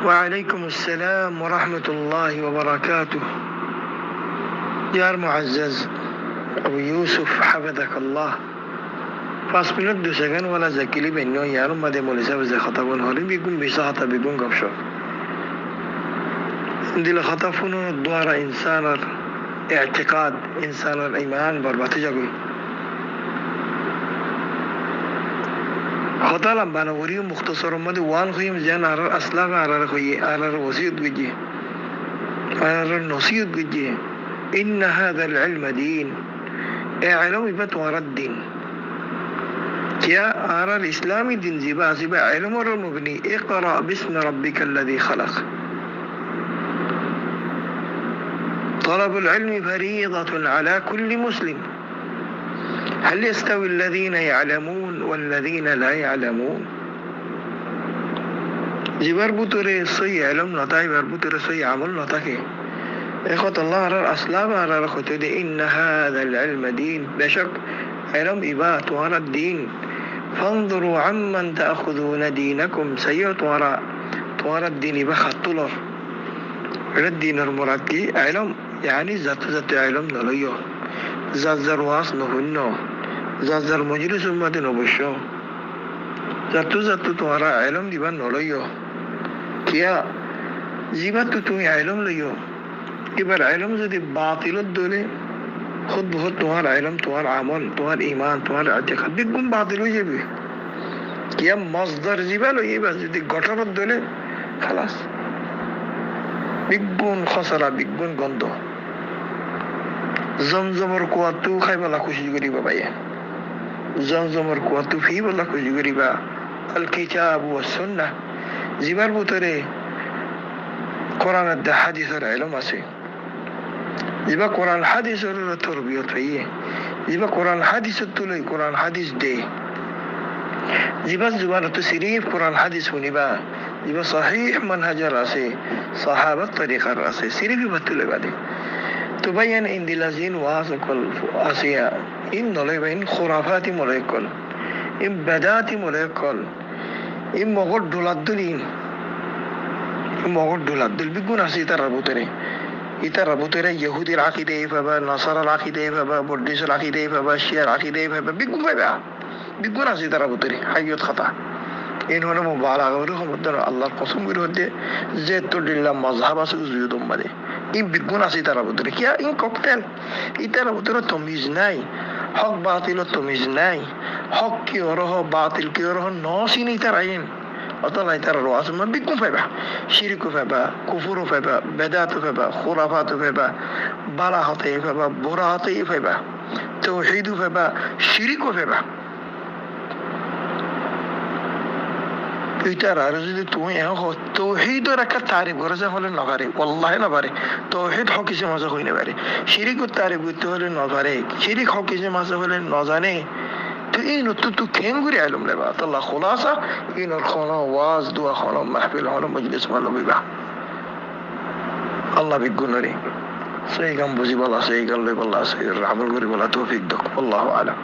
وعليكم السلام ورحمة الله وبركاته. يا معزز أبو يوسف حفظك الله. 5 minute 2 second ولا زكيلي بينو يارو ما دي مولسا بزي خطابون هولي بيكون بيساحة بيكون قبشو دي لخطافونو دوارا إنسان اعتقاد إنسان الإيمان برباتي جاكوي خطالم بانوريو مختصر مدي وان خيم زيان عرار أسلاغ عرار خوي عرار وسيط بيجي عرار نصيط بيجي إن هذا العلم دين علم بتوار الدين يا أرى الإسلامي دين زبا علم المبني اقرأ باسم ربك الذي خلق. طلب العلم فريضة على كل مسلم. هل يستوي الذين يعلمون والذين لا يعلمون؟ جبر بطري صي علم نتاي بر بطري صي عمل نتاكي إخوة الله على الأسلام على رخوته إن هذا العلم دين بشك علم إبات وراء الدين فانظروا عمن تأخذون دينكم سيئت وراء الدين بخطلر الدين المراد كي علم يعني ذات علم نليو ذات واس نهنو ذات مجلس أمة نبشو ذات وراء علم ديبان نليو كيا جيبات تمي علم ليو এবার علم যদি বাতিলত দলে খুদ বহুত তোমার علم তোমার আমল তোমার ঈমান তোমার আতিকাদ বিগুণ বাতিল হয়ে যাবে কিয়া মসদার জীবাল হইবা যদি গঠনত দলে খালাস বিগুণ খসরা বিগুণ গন্ধ জমজমর কুয়াতু খাইবলা খুশি করিবা ভাইয়া জমজমর কুয়াতু ফিবলা খুশি করিবা আল কিতাব ওয়াস সুন্নাহ জীবার ভিতরে কোরআন আর হাদিসের علم আছে জিবা কোরআন হাদিসের তরবিয়ত হইয়ে জিবা কোরআন হাদিসের তুলে কোরআন হাদিস দে জিবা জুবানত শরীফ কোরআন হাদিস শুনিবা জিবা সহিহ মানহাজর আছে সাহাবার তরিকার আছে শরীফ বাতুলে বাদে তো বাইন ইনদিলাজিন ওয়াসকল আসিয়া ইন নলে বাইন খুরাফাতি মলাইকল ইন বাদাতি মলাইকল ইন মগর দুলাদুলিন মগর দুলাদুল বিগুণ আছে তার ভিতরে ইতার ভিতরে ইহুদির আকীদা এইভাবে নাসারার আকীদা এইভাবে বুদ্ধিস্টের আকীদা এইভাবে শিয়ার আকীদা এইভাবে বিগুণ আছে তার ভিতরে হাইয়ত খাতা এই হলো মুবালাগা করে সমুদ্র আল্লাহর কসম করে হতে যে তুলিল্লাহ মাযহাব আছে জুয়ুদম মানে এই বিগুণ আছে তার ভিতরে কি ইন ককটেল ইতার ভিতরে তমিজ নাই হক বাতিল তমিজ নাই হক কি ওরহ বাতিল কি ওরহ নসিনি তার আইন অতলাই তার রোয়াজ মা বিগুণ পাইবা শিরক পাইবা কুফর পাইবা বেদাত পাইবা খুরাফাত পাইবা বালা হতে পাইবা বুরা হতে পাইবা তাওহীদ পাইবা শিরক পাইবা এইটার আর যদি তুমি তাওহীদের একটা তারিফ করে যা হলে না পারে ওয়াল্লাহি না পারে তাওহীদ হকিসে মাজা হই না পারে শিরকের তারিফ করতে হলে না পারে শিরক হকিসে মাজা হলে না জানে তো এই নতুন তো কেঙ্গুরি علم লেবা আল্লাহ খুলাসা ইন খানা ওয়াজ দোয়া খানা মাহফিল খানা মজলিস মালো বিবা আল্লাহ বিগুনরি সেই গাম বুঝি বলা সেই গাল লই বলা সেই আমল করি বলা তৌফিক দাও আল্লাহু আলাম।